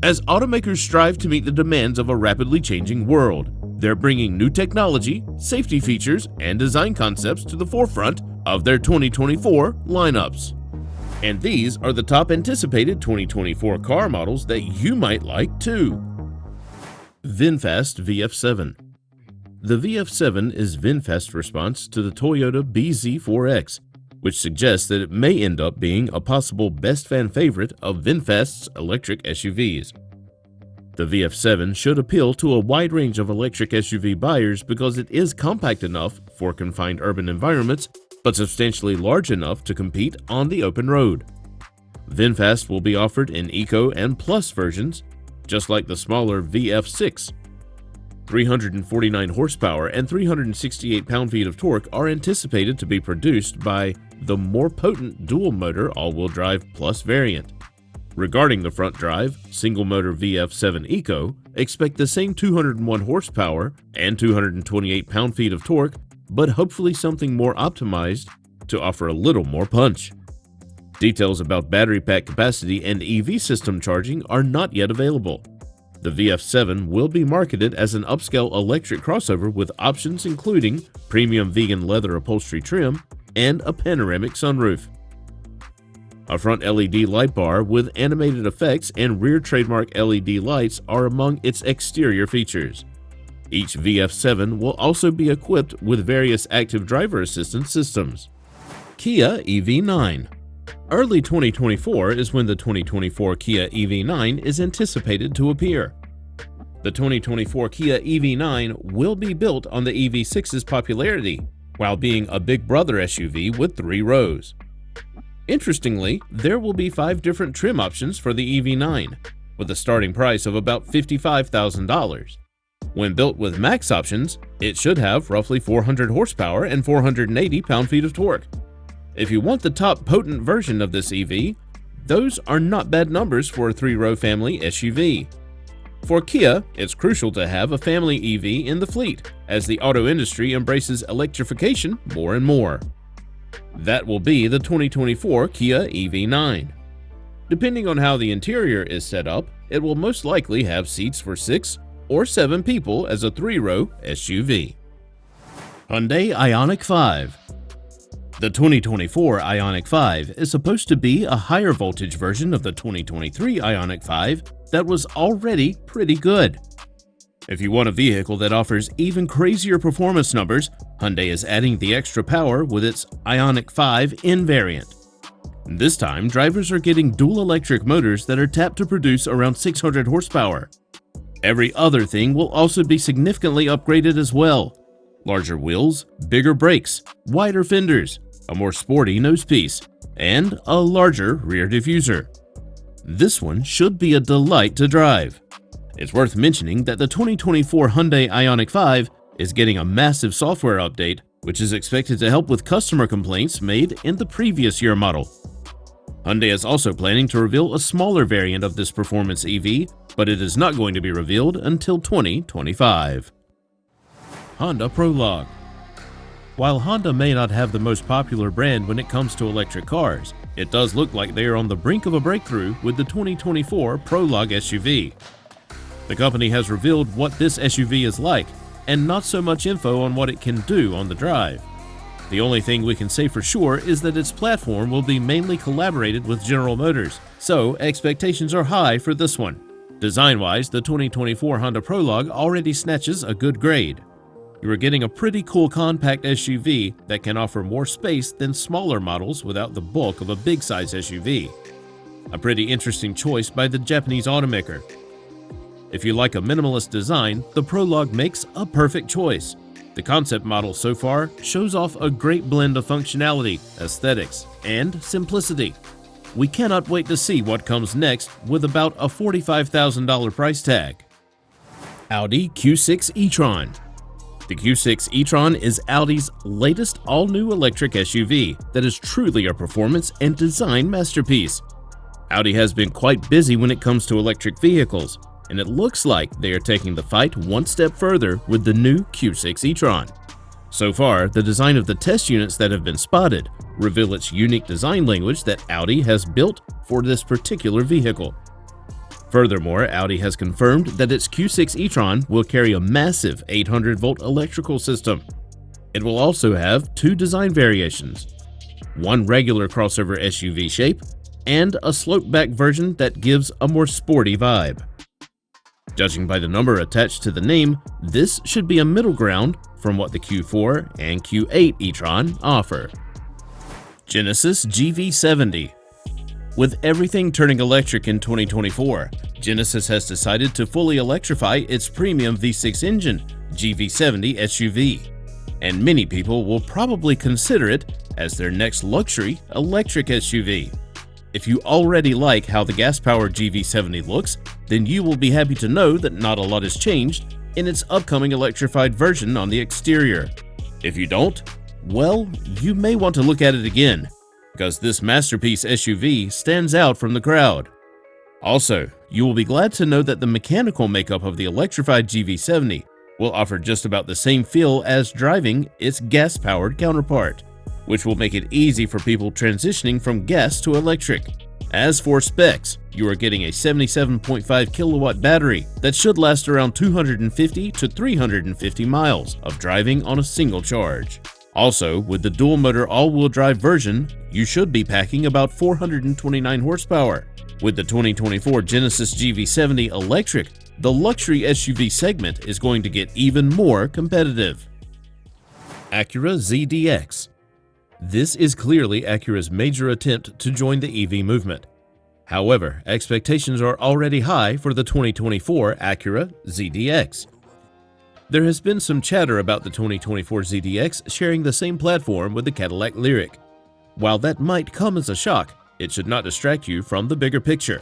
As automakers strive to meet the demands of a rapidly changing world, they're bringing new technology, safety features, and design concepts to the forefront of their 2024 lineups. And these are the top anticipated 2024 car models that you might like too. Vinfest VF7. The VF7 is Vinfest's response to the Toyota bZ4X, which suggests that it may end up being a possible best fan favorite of Vinfest's electric SUVs. The VF7 should appeal to a wide range of electric SUV buyers because it is compact enough for confined urban environments, but substantially large enough to compete on the open road. Vinfast will be offered in Eco and Plus versions, just like the smaller VF6. 349 horsepower and 368 pound-feet of torque are anticipated to be produced by the more potent dual-motor all-wheel drive Plus variant. Regarding the front drive, single-motor VF7 Eco, expect the same 201 horsepower and 228 pound-feet of torque, but hopefully something more optimized to offer a little more punch. Details about battery pack capacity and EV system charging are not yet available. The VF7 will be marketed as an upscale electric crossover with options including premium vegan leather upholstery trim and a panoramic sunroof. A front LED light bar with animated effects and rear trademark LED lights are among its exterior features. Each VF7 will also be equipped with various active driver assistance systems. Kia EV9. Early 2024 is when the 2024 Kia EV9 is anticipated to appear. The 2024 Kia EV9 will be built on the EV6's popularity, while being a big brother SUV with 3 rows. Interestingly, there will be 5 different trim options for the EV9, with a starting price of about $55,000. When built with max options, it should have roughly 400 horsepower and 480 pound-feet of torque. If you want the top potent version of this EV, those are not bad numbers for a 3-row family SUV. For Kia, it's crucial to have a family EV in the fleet, as the auto industry embraces electrification more and more. That will be the 2024 Kia EV9. Depending on how the interior is set up, it will most likely have seats for 6 or 7 people as a 3-row SUV. Hyundai Ioniq 5. The 2024 Ioniq 5 is supposed to be a higher voltage version of the 2023 Ioniq 5 that was already pretty good. If you want a vehicle that offers even crazier performance numbers, Hyundai is adding the extra power with its Ioniq 5 N variant. This time, drivers are getting dual electric motors that are tapped to produce around 600 horsepower. Every other thing will also be significantly upgraded as well. Larger wheels, bigger brakes, wider fenders, a more sporty nosepiece, and a larger rear diffuser. This one should be a delight to drive. It's worth mentioning that the 2024 Hyundai Ioniq 5 is getting a massive software update, which is expected to help with customer complaints made in the previous year model. Hyundai is also planning to reveal a smaller variant of this performance EV, but it is not going to be revealed until 2025. Honda Prologue. While Honda may not have the most popular brand when it comes to electric cars, it does look like they are on the brink of a breakthrough with the 2024 Prologue SUV. The company has revealed what this SUV is like, and not so much info on what it can do on the drive. The only thing we can say for sure is that its platform will be mainly collaborated with General Motors, so expectations are high for this one. Design-wise, the 2024 Honda Prologue already snatches a good grade. You are getting a pretty cool compact SUV that can offer more space than smaller models without the bulk of a big-size SUV. A pretty interesting choice by the Japanese automaker. If you like a minimalist design, the Prologue makes a perfect choice. The concept model so far shows off a great blend of functionality, aesthetics, and simplicity. We cannot wait to see what comes next with about a $45,000 price tag. Audi Q6 Etron. The Q6 Etron is Audi's latest all-new electric SUV that is truly a performance and design masterpiece. Audi has been quite busy when it comes to electric vehicles, and it looks like they are taking the fight one step further with the new Q6 e-tron. So far, the design of the test units that have been spotted reveal its unique design language that Audi has built for this particular vehicle. Furthermore, Audi has confirmed that its Q6 e-tron will carry a massive 800-volt electrical system. It will also have two design variations, one regular crossover SUV shape and a slope-back version that gives a more sporty vibe. Judging by the number attached to the name, this should be a middle ground from what the Q4 and Q8 e-tron offer. Genesis GV70. With everything turning electric in 2024, Genesis has decided to fully electrify its premium V6 engine, GV70 SUV, and many people will probably consider it as their next luxury electric SUV. If you already like how the gas-powered GV70 looks, then you will be happy to know that not a lot has changed in its upcoming electrified version on the exterior. If you don't, well, you may want to look at it again, because this masterpiece SUV stands out from the crowd. Also, you will be glad to know that the mechanical makeup of the electrified GV70 will offer just about the same feel as driving its gas-powered counterpart, which will make it easy for people transitioning from gas to electric. As for specs, you are getting a 77.5 kilowatt battery that should last around 250 to 350 miles of driving on a single charge. Also, with the dual-motor all-wheel drive version, you should be packing about 429 horsepower. With the 2024 Genesis GV70 electric, the luxury SUV segment is going to get even more competitive. Acura ZDX. This is clearly Acura's major attempt to join the EV movement. However, expectations are already high for the 2024 Acura ZDX. There has been some chatter about the 2024 ZDX sharing the same platform with the Cadillac Lyriq. While that might come as a shock, it should not distract you from the bigger picture.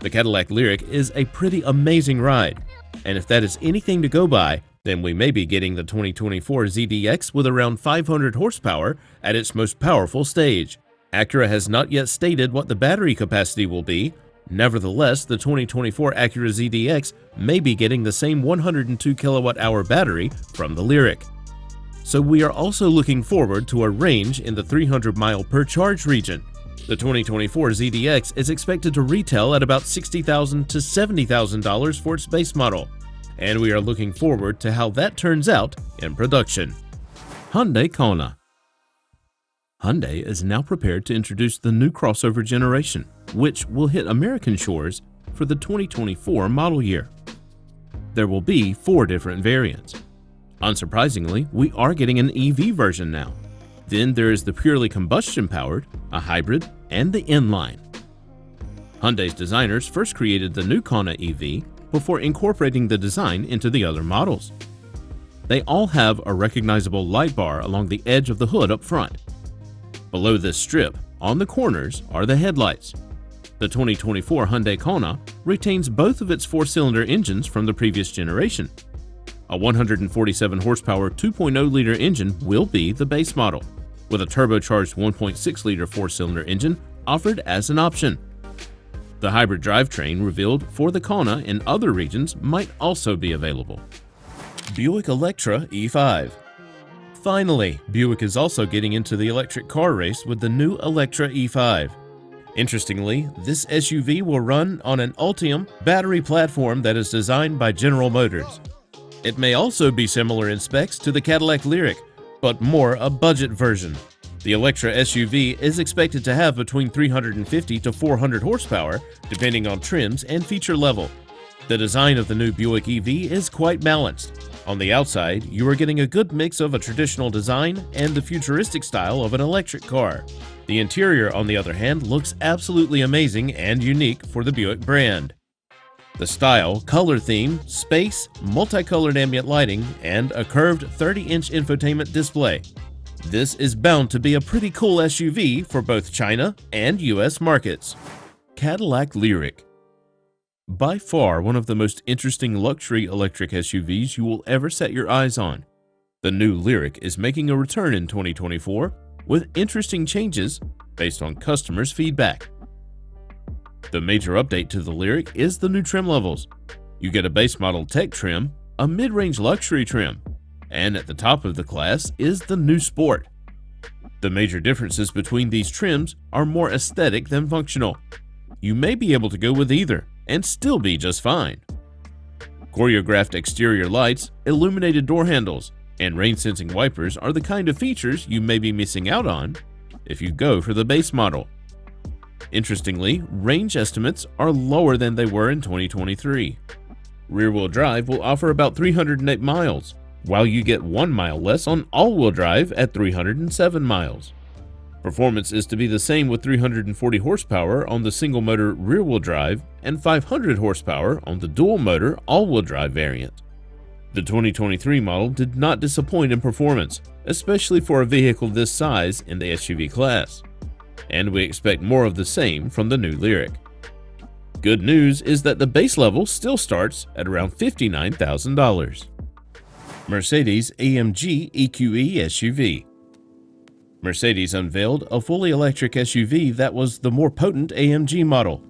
The Cadillac Lyriq is a pretty amazing ride, and if that is anything to go by, then we may be getting the 2024 ZDX with around 500 horsepower at its most powerful stage. Acura has not yet stated what the battery capacity will be. Nevertheless, the 2024 Acura ZDX may be getting the same 102 kilowatt-hour battery from the Lyriq. So we are also looking forward to a range in the 300-mile per charge region. The 2024 ZDX is expected to retail at about $60,000 to $70,000 for its base model, and we are looking forward to how that turns out in production. Hyundai Kona. Hyundai is now prepared to introduce the new crossover generation, which will hit American shores for the 2024 model year. There will be 4 different variants. Unsurprisingly, we are getting an EV version now. Then there is the purely combustion-powered, a hybrid, and the inline. Hyundai's designers first created the new Kona EV before incorporating the design into the other models. They all have a recognizable light bar along the edge of the hood up front. Below this strip, on the corners, are the headlights. The 2024 Hyundai Kona retains both of its 4-cylinder engines from the previous generation. A 147 horsepower 2.0-liter engine will be the base model, with a turbocharged 1.6-liter 4-cylinder engine offered as an option. The hybrid drivetrain revealed for the Kona in other regions might also be available. Buick Electra E5. Finally, Buick is also getting into the electric car race with the new Electra E5. Interestingly, this SUV will run on an Ultium battery platform that is designed by General Motors. It may also be similar in specs to the Cadillac Lyriq, but more a budget version. The Electra SUV is expected to have between 350 to 400 horsepower, depending on trims and feature level. The design of the new Buick EV is quite balanced. On the outside, you are getting a good mix of a traditional design and the futuristic style of an electric car. The interior, on the other hand, looks absolutely amazing and unique for the Buick brand. The style, color theme, space, multicolored ambient lighting, and a curved 30-inch infotainment display. This is bound to be a pretty cool SUV for both China and US markets. Cadillac Lyriq. By far one of the most interesting luxury electric SUVs you will ever set your eyes on. The new Lyriq is making a return in 2024 with interesting changes based on customers' feedback. The major update to the Lyriq is the new trim levels. You get a base model tech trim, a mid-range luxury trim, and at the top of the class is the new Sport. The major differences between these trims are more aesthetic than functional. You may be able to go with either, and still be just fine. Choreographed exterior lights, illuminated door handles, and rain-sensing wipers are the kind of features you may be missing out on if you go for the base model. Interestingly, range estimates are lower than they were in 2023. Rear-wheel drive will offer about 308 miles, while you get 1 mile less on all-wheel drive at 307 miles. Performance is to be the same with 340 horsepower on the single-motor rear-wheel drive and 500 horsepower on the dual-motor all-wheel drive variant. The 2023 model did not disappoint in performance, especially for a vehicle this size in the SUV class, and we expect more of the same from the new Lyriq. Good news is that the base level still starts at around $59,000. Mercedes AMG EQE SUV. Mercedes unveiled a fully electric SUV that was the more potent AMG model,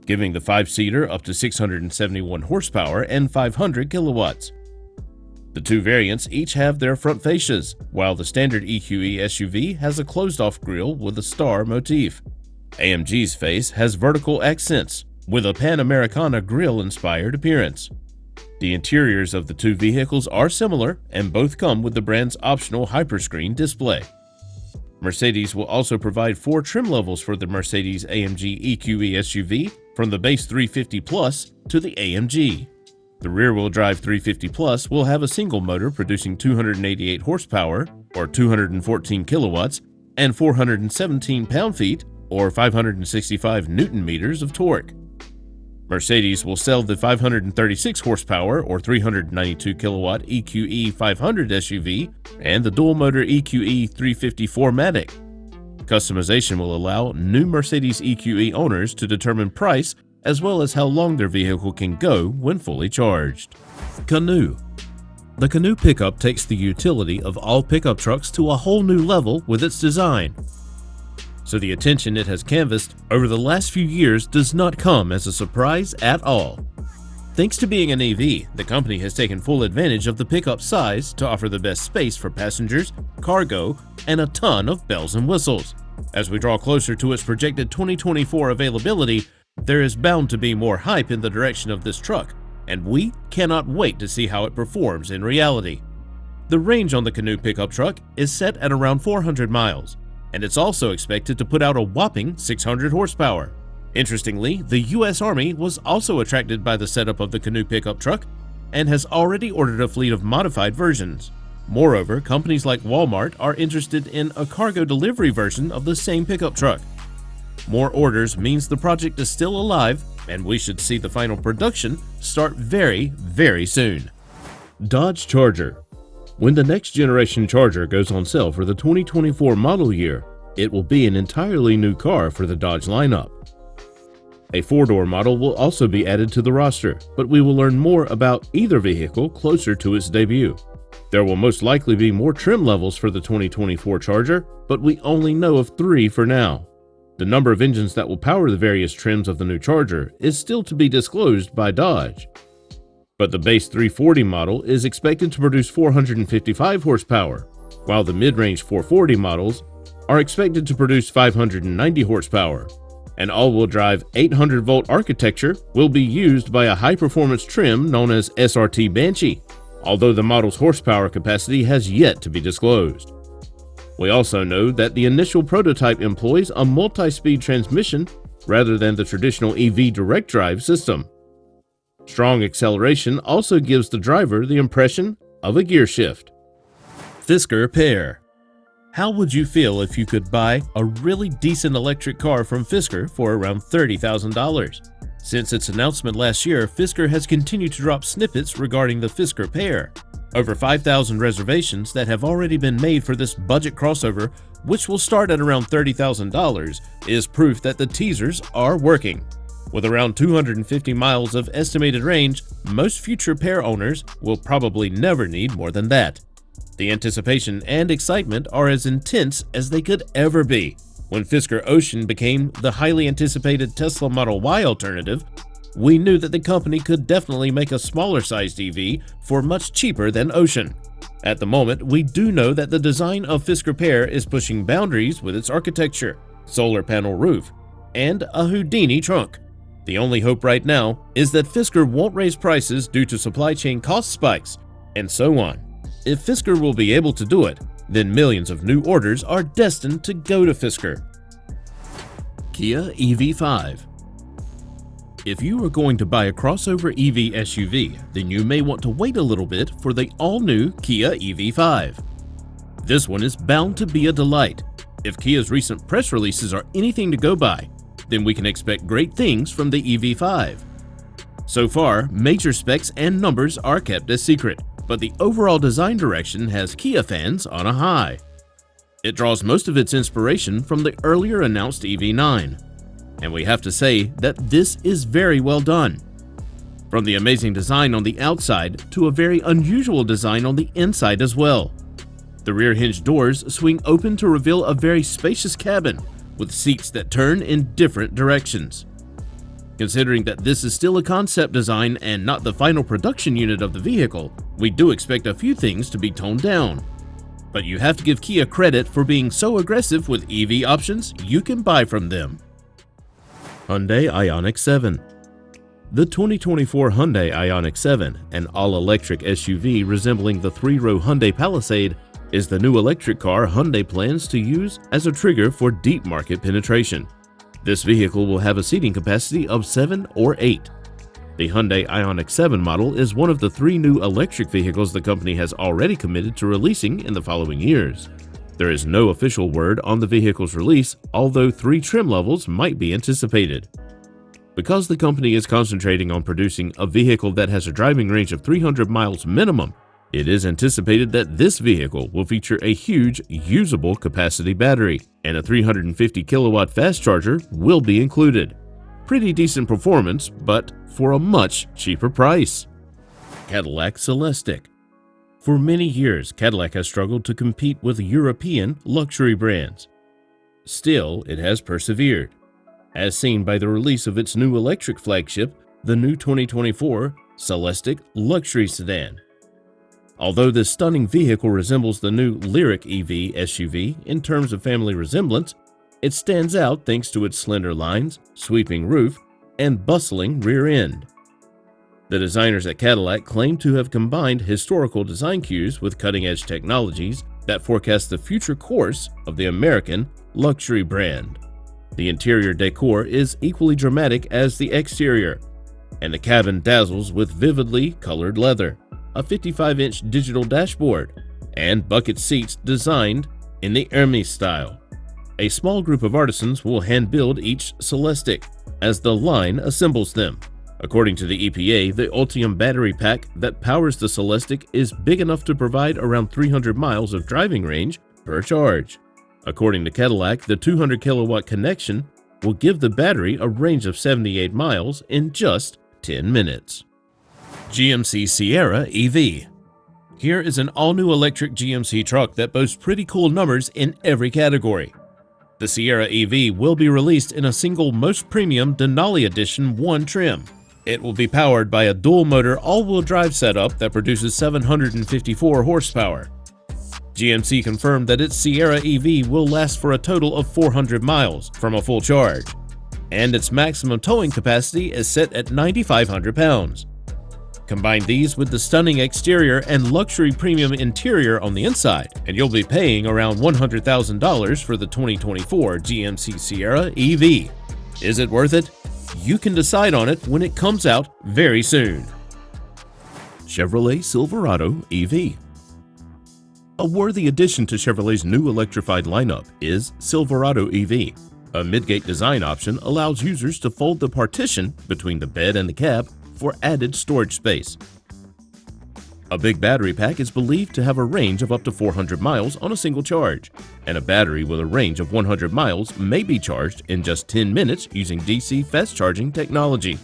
giving the 5-seater up to 671 horsepower and 500 kilowatts. The two variants each have their front fascias, while the standard EQE SUV has a closed-off grille with a star motif. AMG's face has vertical accents, with a Pan-Americana grille-inspired appearance. The interiors of the two vehicles are similar, and both come with the brand's optional Hyperscreen display. Mercedes will also provide 4 trim levels for the Mercedes AMG EQE SUV, from the base 350 Plus to the AMG. The rear-wheel drive 350 Plus will have a single motor producing 288 horsepower, or 214 kilowatts, and 417 pound-feet, or 565 newton-meters of torque. Mercedes will sell the 536 horsepower or 392 kilowatt EQE 500 SUV and the dual-motor EQE 350 4MATIC. Customization will allow new Mercedes EQE owners to determine price as well as how long their vehicle can go when fully charged. Canoe. The Canoe Pickup takes the utility of all pickup trucks to a whole new level with its design. So the attention it has canvassed over the last few years does not come as a surprise at all. Thanks to being an EV, the company has taken full advantage of the pickup size to offer the best space for passengers, cargo, and a ton of bells and whistles. As we draw closer to its projected 2024 availability, there is bound to be more hype in the direction of this truck, and we cannot wait to see how it performs in reality. The range on the Canoe pickup truck is set at around 400 miles. And it's also expected to put out a whopping 600 horsepower. Interestingly, the U.S. Army was also attracted by the setup of the Canoe pickup truck and has already ordered a fleet of modified versions. Moreover, companies like Walmart are interested in a cargo delivery version of the same pickup truck. More orders means the project is still alive, and we should see the final production start very, very soon. Dodge Charger. When the next generation Charger goes on sale for the 2024 model year, it will be an entirely new car for the Dodge lineup. A 4-door model will also be added to the roster, but we will learn more about either vehicle closer to its debut. There will most likely be more trim levels for the 2024 Charger, but we only know of 3 for now. The number of engines that will power the various trims of the new Charger is still to be disclosed by Dodge. But the base 340 model is expected to produce 455 horsepower, while the mid-range 440 models are expected to produce 590 horsepower. An all-wheel drive 800-volt architecture will be used by a high-performance trim known as SRT Banshee, although the model's horsepower capacity has yet to be disclosed. We also know that the initial prototype employs a multi-speed transmission rather than the traditional EV direct drive system. Strong acceleration also gives the driver the impression of a gear shift. Fisker Pair. How would you feel if you could buy a really decent electric car from Fisker for around $30,000? Since its announcement last year, Fisker has continued to drop snippets regarding the Fisker Pair. Over 5,000 reservations that have already been made for this budget crossover, which will start at around $30,000, is proof that the teasers are working. With around 250 miles of estimated range, most future Pair owners will probably never need more than that. The anticipation and excitement are as intense as they could ever be. When Fisker Ocean became the highly anticipated Tesla Model Y alternative, we knew that the company could definitely make a smaller-sized EV for much cheaper than Ocean. At the moment, we do know that the design of Fisker Pair is pushing boundaries with its architecture, solar panel roof, and a Houdini trunk. The only hope right now is that Fisker won't raise prices due to supply chain cost spikes, and so on. If Fisker will be able to do it, then millions of new orders are destined to go to Fisker. Kia EV5. If you are going to buy a crossover EV SUV, then you may want to wait a little bit for the all-new Kia EV5. This one is bound to be a delight. If Kia's recent press releases are anything to go by, then we can expect great things from the EV5. So far, major specs and numbers are kept a secret, but the overall design direction has Kia fans on a high. It draws most of its inspiration from the earlier announced EV9. And we have to say that this is very well done. From the amazing design on the outside to a very unusual design on the inside as well. The rear hinge doors swing open to reveal a very spacious cabin with seats that turn in different directions. Considering that this is still a concept design and not the final production unit of the vehicle, we do expect a few things to be toned down. But you have to give Kia credit for being so aggressive with EV options you can buy from them. Hyundai Ioniq 7. The 2024 Hyundai Ioniq 7, an all-electric SUV resembling the three-row Hyundai Palisade, is the new electric car Hyundai plans to use as a trigger for deep market penetration. This vehicle will have a seating capacity of 7 or 8. The Hyundai Ioniq 7 model is one of the 3 new electric vehicles the company has already committed to releasing in the following years. There is no official word on the vehicle's release, although 3 trim levels might be anticipated. Because the company is concentrating on producing a vehicle that has a driving range of 300 miles minimum, it is anticipated that this vehicle will feature a huge, usable capacity battery, and a 350 kilowatt fast charger will be included. Pretty decent performance, but for a much cheaper price. Cadillac Solstice. For many years, Cadillac has struggled to compete with European luxury brands. Still, it has persevered, as seen by the release of its new electric flagship, the new 2024 Solstice luxury sedan. Although this stunning vehicle resembles the new Lyriq EV SUV in terms of family resemblance, it stands out thanks to its slender lines, sweeping roof, and bustling rear end. The designers at Cadillac claim to have combined historical design cues with cutting-edge technologies that forecast the future course of the American luxury brand. The interior decor is equally dramatic as the exterior, and the cabin dazzles with vividly colored leather, a 55-inch digital dashboard, and bucket seats designed in the Hermes style. A small group of artisans will hand-build each Solstice as the line assembles them. According to the EPA, the Ultium battery pack that powers the Solstice is big enough to provide around 300 miles of driving range per charge. According to Cadillac, the 200 kilowatt connection will give the battery a range of 78 miles in just 10 minutes. GMC Sierra EV. Here is an all-new electric GMC truck that boasts pretty cool numbers in every category. The Sierra EV will be released in a single Most Premium Denali Edition 1 trim. It will be powered by a dual-motor all-wheel drive setup that produces 754 horsepower. GMC confirmed that its Sierra EV will last for a total of 400 miles from a full charge, and its maximum towing capacity is set at 9,500 pounds. Combine these with the stunning exterior and luxury premium interior on the inside, and you'll be paying around $100,000 for the 2024 GMC Sierra EV. Is it worth it? You can decide on it when it comes out very soon. Chevrolet Silverado EV. A worthy addition to Chevrolet's new electrified lineup is Silverado EV. A midgate design option allows users to fold the partition between the bed and the cab for added storage space. A big battery pack is believed to have a range of up to 400 miles on a single charge, and a battery with a range of 100 miles may be charged in just 10 minutes using DC fast charging technology.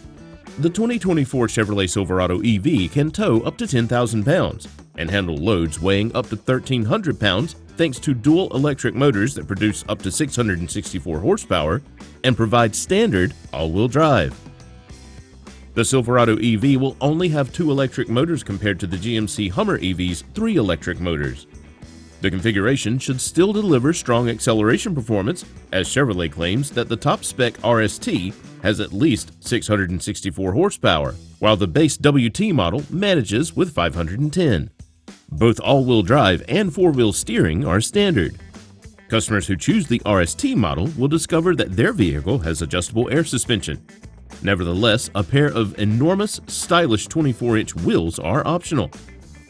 The 2024 Chevrolet Silverado EV can tow up to 10,000 pounds and handle loads weighing up to 1,300 pounds thanks to dual electric motors that produce up to 664 horsepower and provide standard all-wheel drive. The Silverado EV will only have 2 electric motors compared to the GMC Hummer EV's 3 electric motors. The configuration should still deliver strong acceleration performance, as Chevrolet claims that the top-spec RST has at least 664 horsepower, while the base WT model manages with 510. Both all-wheel drive and four-wheel steering are standard. Customers who choose the RST model will discover that their vehicle has adjustable air suspension. Nevertheless, a pair of enormous, stylish 24-inch wheels are optional.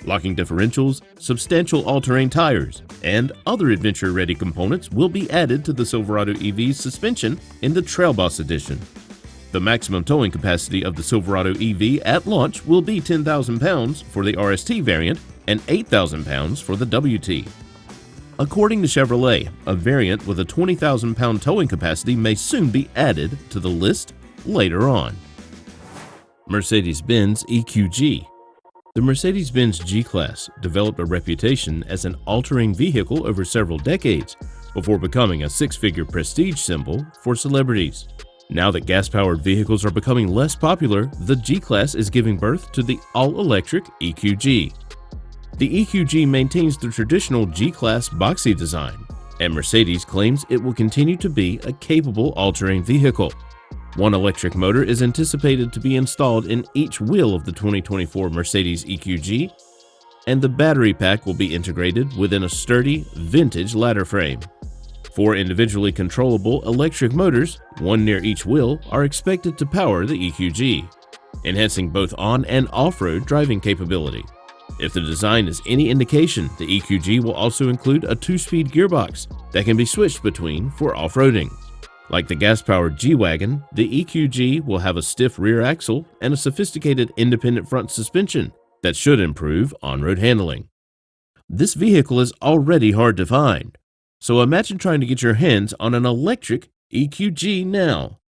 Locking differentials, substantial all-terrain tires, and other adventure-ready components will be added to the Silverado EV's suspension in the Trail Boss Edition. The maximum towing capacity of the Silverado EV at launch will be 10,000 pounds for the RST variant and 8,000 pounds for the WT. According to Chevrolet, a variant with a 20,000-pound towing capacity may soon be added to the list later on. Mercedes-Benz EQG. The Mercedes-Benz G-Class developed a reputation as an all-terrain vehicle over several decades before becoming a six-figure prestige symbol for celebrities. Now that gas-powered vehicles are becoming less popular, the G-Class is giving birth to the all-electric EQG. The EQG maintains the traditional G-Class boxy design, and Mercedes claims it will continue to be a capable all-terrain vehicle. One electric motor is anticipated to be installed in each wheel of the 2024 Mercedes EQG, and the battery pack will be integrated within a sturdy, vintage ladder frame. Four individually controllable electric motors, one near each wheel, are expected to power the EQG, enhancing both on- and off-road driving capability. If the design is any indication, the EQG will also include a 2-speed gearbox that can be switched between for off-roading. Like the gas-powered G-Wagon, the EQG will have a stiff rear axle and a sophisticated independent front suspension that should improve on-road handling. This vehicle is already hard to find, so imagine trying to get your hands on an electric EQG now.